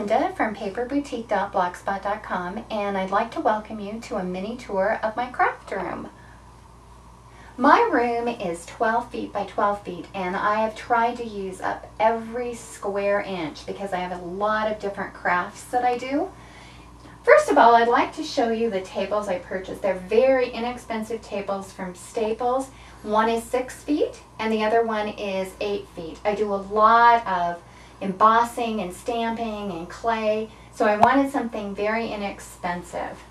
Linda from paperboutique.blogspot.com, and I'd like to welcome you to a mini tour of my craft room. My room is 12 feet by 12 feet, and I have tried to use up every square inch because I have a lot of different crafts that I do. First of all, I'd like to show you the tables I purchased. They're very inexpensive tables from Staples. One is 6 feet and the other one is 8 feet. I do a lot of embossing and stamping and clay, so I wanted something very inexpensive.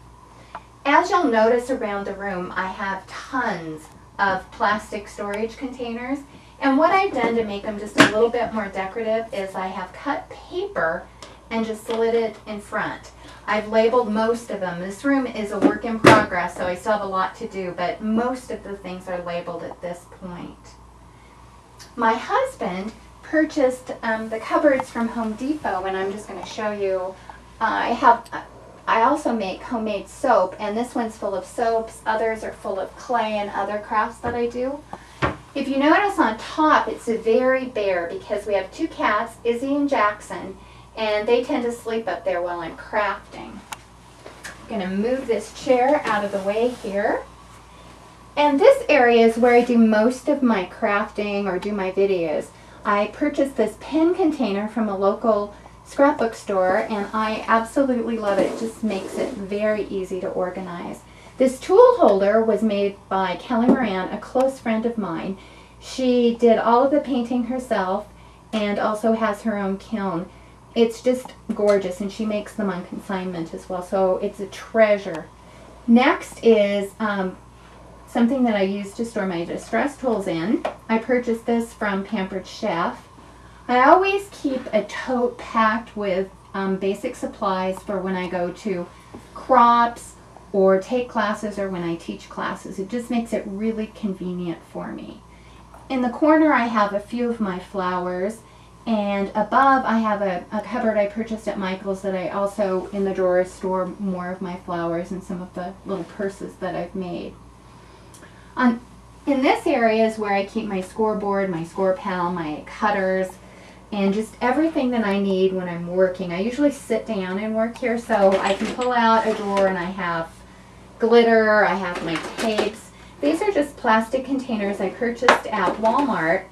As you'll notice around the room, I have tons of plastic storage containers, and what I've done to make them just a little bit more decorative is I have cut paper and just slid it in front. I've labeled most of them. This room is a work in progress, so I still have a lot to do, but most of the things are labeled at this point. My husband purchased the cupboards from Home Depot, and I'm just going to show you. I also make homemade soap, and this one's full of soaps. Others are full of clay and other crafts that I do. If you notice on top, it's very bare because we have two cats, Izzy and Jackson, and they tend to sleep up there while I'm crafting. I'm going to move this chair out of the way here. And this area is where I do most of my crafting or do my videos. I purchased this pen container from a local scrapbook store, and I absolutely love it. It just makes it very easy to organize. This tool holder was made by Kelly Moran, a close friend of mine. She did all of the painting herself and also has her own kiln. It's just gorgeous, and she makes them on consignment as well, so it's a treasure. Next is something that I use to store my distress tools in. I purchased this from Pampered Chef. I always keep a tote packed with basic supplies for when I go to crops or take classes or when I teach classes. It just makes it really convenient for me. In the corner I have a few of my flowers, and above I have a cupboard I purchased at Michael's that I also, in the drawer, store more of my flowers and some of the little purses that I've made. In this area is where I keep my scoreboard, my score pal, my cutters, and just everything that I need when I'm working. I usually sit down and work here, so I can pull out a drawer and I have glitter, I have my tapes. These are just plastic containers I purchased at Walmart,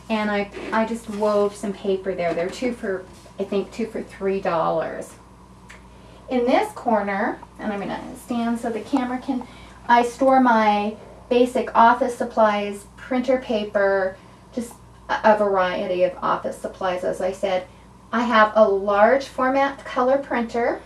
and I just wove some paper there. They're I think two for $3. In this corner, and I'm going to stand so the camera can, I store my basic office supplies, printer paper, just a variety of office supplies. As I said, I have a large format color printer.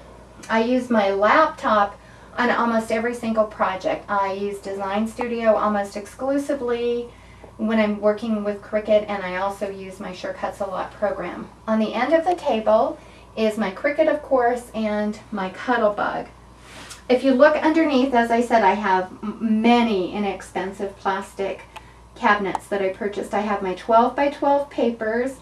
I use my laptop on almost every single project. I use Design Studio almost exclusively when I'm working with Cricut, and I also use my Sure Cuts a Lot program. On the end of the table is my Cricut, of course, and my Cuttlebug. If you look underneath, as I said, I have many inexpensive plastic cabinets that I purchased. I have my 12 by 12 papers,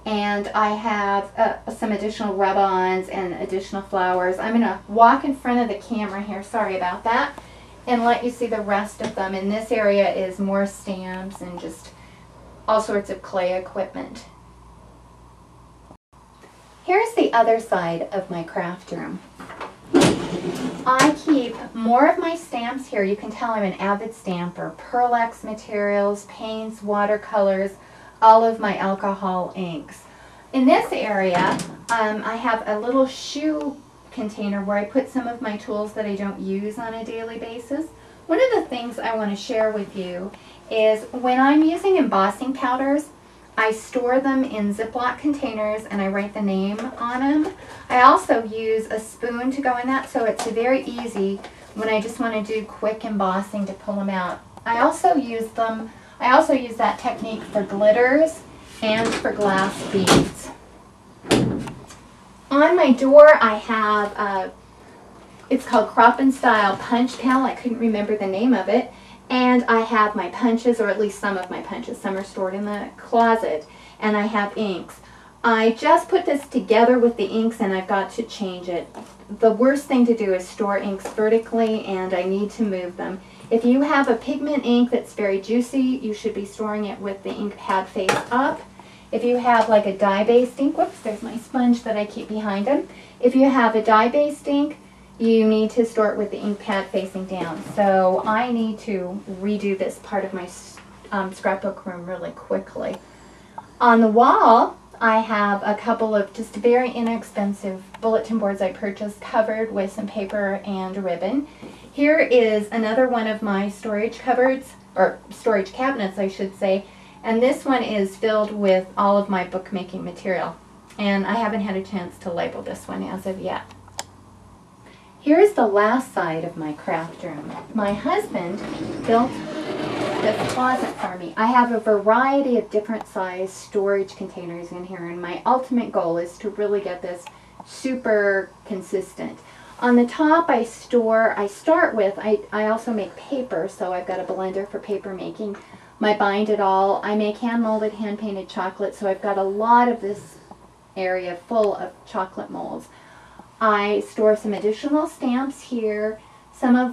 and I have some additional rub-ons and additional flowers. I'm going to walk in front of the camera here, sorry about that, and let you see the rest of them. In this area is more stamps and just all sorts of clay equipment. Here's the other side of my craft room. I keep more of my stamps here. You can tell I'm an avid stamper. Pearl-Ex materials, paints, watercolors, all of my alcohol inks. In this area, I have a little shoe container where I put some of my tools that I don't use on a daily basis. One of the things I want to share with you is when I'm using embossing powders, I store them in Ziploc containers and I write the name on them. I also use a spoon to go in that, so it's very easy when I just want to do quick embossing to pull them out. I also use that technique for glitters and for glass beads. On my door I have it's called Crop and Style Punch Pal. I couldn't remember the name of it. And I have my punches, or at least some of my punches. Some are stored in the closet. And I have inks. I just put this together with the inks, and I've got to change it. The worst thing to do is store inks vertically, and I need to move them. If you have a pigment ink that's very juicy, you should be storing it with the ink pad face up. If you have like a dye-based ink, whoops, there's my sponge that I keep behind them. If you have a dye-based ink, you need to store it with the ink pad facing down. So I need to redo this part of my scrapbook room really quickly. On the wall, I have a couple of just very inexpensive bulletin boards I purchased covered with some paper and ribbon. Here is another one of my storage cupboards, or storage cabinets I should say, and this one is filled with all of my bookmaking material. And I haven't had a chance to label this one as of yet. Here's the last side of my craft room. My husband built this closet for me. I have a variety of different size storage containers in here, and my ultimate goal is to really get this super consistent. On the top I also make paper, so I've got a blender for paper making. My bind it all. I make hand molded, hand painted chocolate, so I've got a lot of this area full of chocolate molds. I store some additional stamps here.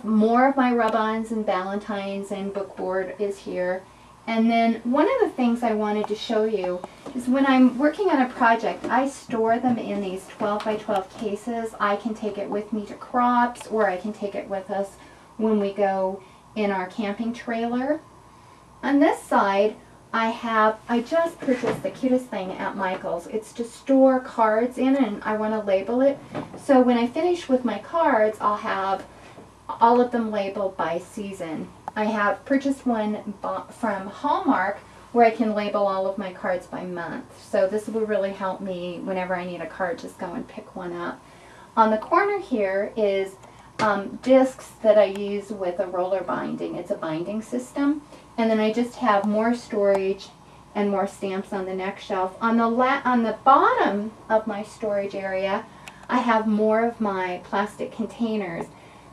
More of my rub-ons and valentines and book board is here. And then one of the things I wanted to show you is when I'm working on a project, I store them in these 12 by 12 cases. I can take it with me to crops, or I can take it with us when we go in our camping trailer. On this side, I just purchased the cutest thing at Michael's. It's to store cards in, and I want to label it. So when I finish with my cards, I'll have all of them labeled by season. I have purchased one from Hallmark where I can label all of my cards by month. So this will really help me whenever I need a card, just go and pick one up. On the corner here is discs that I use with a roller binding. It's a binding system. And then I just have more storage and more stamps on the next shelf. On the bottom of my storage area, I have more of my plastic containers.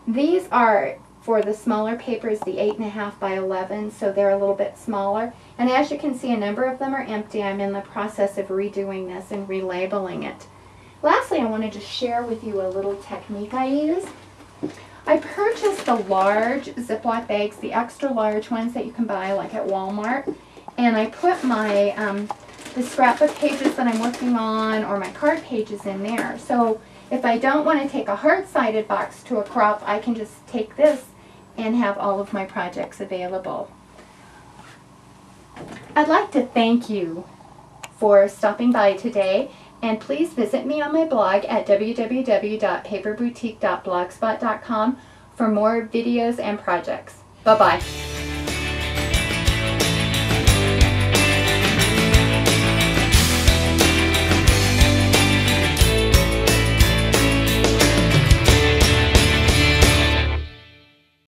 These are for the smaller papers, the 8.5 by 11, so they're a little bit smaller. And as you can see, a number of them are empty. I'm in the process of redoing this and relabeling it. Lastly, I wanted to share with you a little technique I use. I purchased the large Ziploc bags, the extra large ones that you can buy like at Walmart, and I put my the scrapbook pages that I'm working on or my card pages in there. So if I don't want to take a hard-sided box to a crop, I can just take this and have all of my projects available. I'd like to thank you for stopping by today, and please visit me on my blog at www.paperboutique.blogspot.com for more videos and projects. Bye-bye.